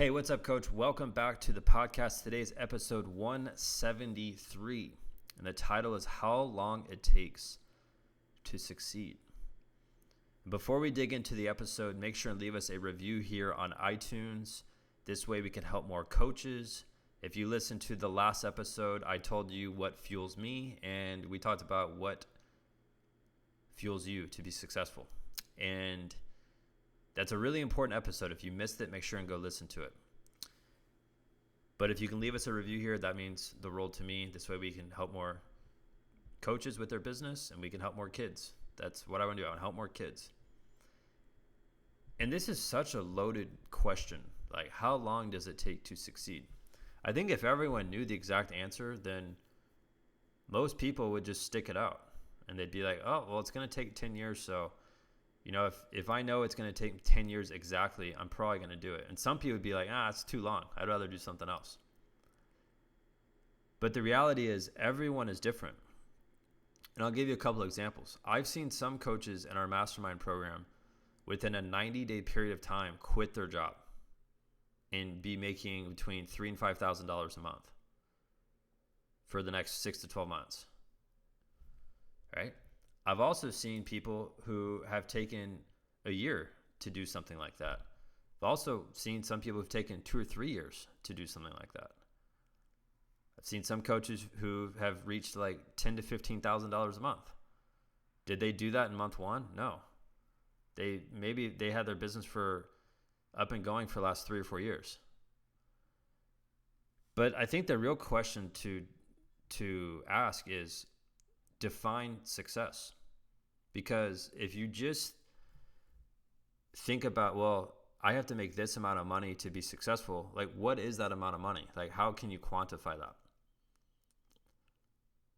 Hey, what's up, Coach? Welcome back to the podcast. Today's episode 173, and the title is How Long It Takes to Succeed. Before we dig into the episode, make sure and leave us a review here on iTunes. This way we can help more coaches. If you listened to the last episode, I told you what fuels me, and we talked about what fuels you to be successful. And that's a really important episode. If you missed it, make sure and go listen to it. But if you can leave us a review here, that means the world to me. This way we can help more coaches with their business and we can help more kids. That's what I want to do. I want to help more kids. And this is such a loaded question. Like, how long does it take to succeed? I think if everyone knew the exact answer, then most people would just stick it out. And they'd be like, oh, well, it's going to take 10 years, so if I know it's going to take 10 years exactly, I'm probably going to do it. And some people would be like, it's too long. I'd rather do something else. But the reality is everyone is different. And I'll give you a couple of examples. I've seen some coaches in our mastermind program within a 90-day period of time quit their job and be making between $3,000 and $5,000 a month for the next 6 to 12 months. Right? I've also seen people who have taken a year to do something like that. I've also seen some people who've taken 2 or 3 years to do something like that. I've seen some coaches who have reached like $10,000 to $15,000 a month. Did they do that in month one? No. Maybe they had their business for up and going for the last 3 or 4 years. But I think the real question to ask is, define success. Because if you just think about, well, I have to make this amount of money to be successful, like what is that amount of money? Like how can you quantify that?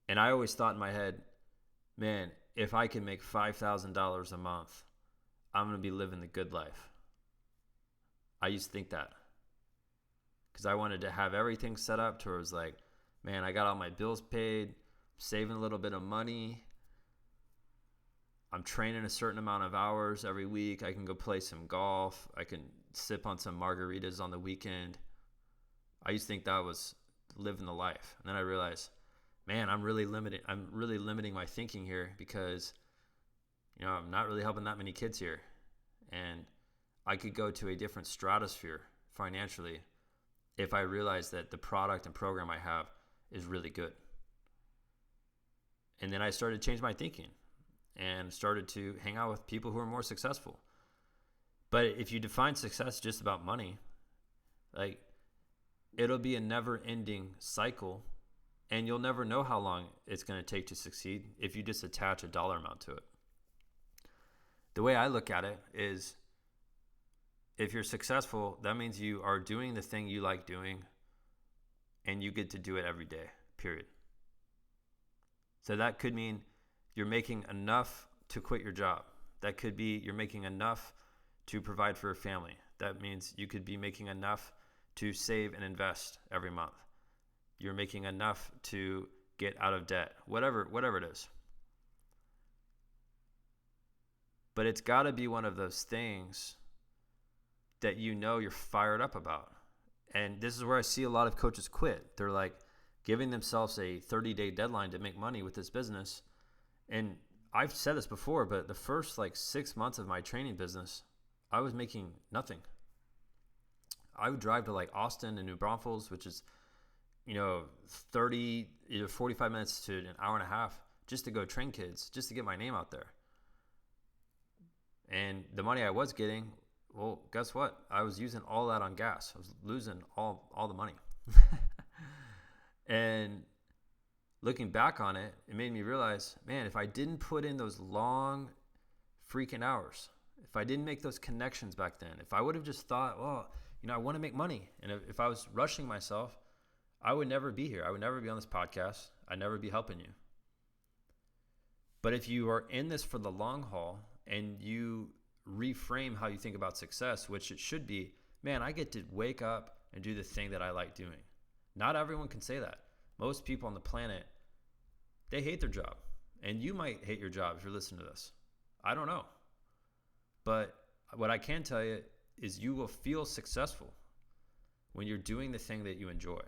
And I always thought in my head, man, if I can make $5,000 a month, I'm going to be living the good life. I used to think that because I wanted to have everything set up to where it was like, man, I got all my bills paid, saving a little bit of money. I'm training a certain amount of hours every week. I can go play some golf. I can sip on some margaritas on the weekend. I used to think that was living the life. And then I realized, man, I'm really limiting my thinking here because, I'm not really helping that many kids here. And I could go to a different stratosphere financially if I realize that the product and program I have is really good. And then I started to change my thinking and started to hang out with people who are more successful. But if you define success just about money, like it'll be a never-ending cycle, and you'll never know how long it's going to take to succeed if you just attach a dollar amount to it. The way I look at it is, if you're successful, that means you are doing the thing you like doing, and you get to do it every day, period. So that could mean you're making enough to quit your job. That could be you're making enough to provide for your family. That means you could be making enough to save and invest every month. You're making enough to get out of debt, whatever it is. But it's got to be one of those things that you're fired up about. And this is where I see a lot of coaches quit. They're like giving themselves a 30-day deadline to make money with this business. And I've said this before, but the first 6 months of my training business, I was making nothing. I would drive to Austin and New Braunfels, which is, 45 minutes to an hour and a half just to go train kids, just to get my name out there. And the money I was getting, well, guess what? I was using all that on gas. I was losing all the money. And looking back on it, it made me realize, man, if I didn't put in those long freaking hours, if I didn't make those connections back then, if I would have just thought, well, I want to make money. And if I was rushing myself, I would never be here. I would never be on this podcast. I'd never be helping you. But if you are in this for the long haul and you reframe how you think about success, which it should be, man, I get to wake up and do the thing that I like doing. Not everyone can say that. Most people on the planet, they hate their job. And you might hate your job if you're listening to this. I don't know. But what I can tell you is you will feel successful. when you're doing the thing that you enjoy.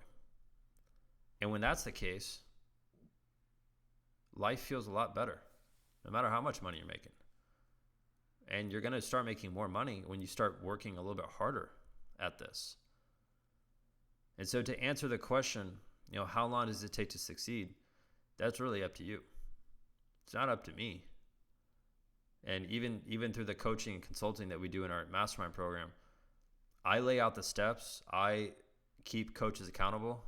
And when that's the case, life feels a lot better, no matter how much money you're making. And you're going to start making more money when you start working a little bit harder at this. And so to answer the question, how long does it take to succeed? That's really up to you. It's not up to me. And even through the coaching and consulting that we do in our mastermind program, I lay out the steps. I keep coaches accountable,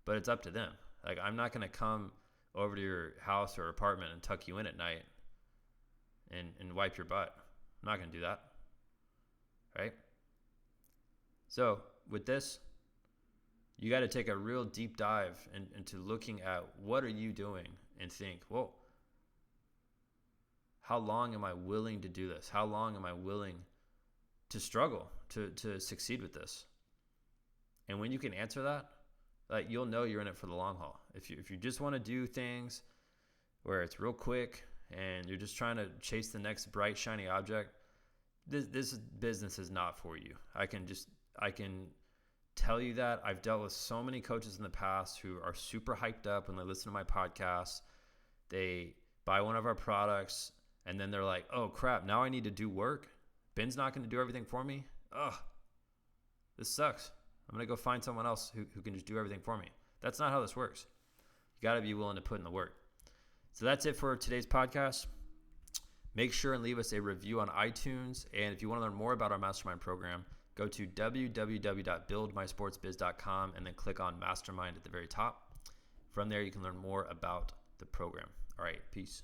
but it's up to them. Like, I'm not going to come over to your house or apartment and tuck you in at night and wipe your butt. I'm not going to do that. Right? So with this, you got to take a real deep dive into looking at what are you doing and think, well, how long am I willing to do this? How long am I willing to struggle to succeed with this? And when you can answer that, like, you'll know you're in it for the long haul. If you just want to do things where it's real quick and you're just trying to chase the next bright, shiny object, this business is not for you. I can tell you that. I've dealt with so many coaches in the past who are super hyped up when they listen to my podcast. They buy one of our products and then they're like, oh crap, now I need to do work. Ben's not going to do everything for me. Ugh, this sucks. I'm going to go find someone else who can just do everything for me. That's not how this works. You got to be willing to put in the work. So that's it for today's podcast. Make sure and leave us a review on iTunes. And if you want to learn more about our mastermind program, go to www.buildmysportsbiz.com and then click on mastermind at the very top. From there, you can learn more about the program. All right, peace.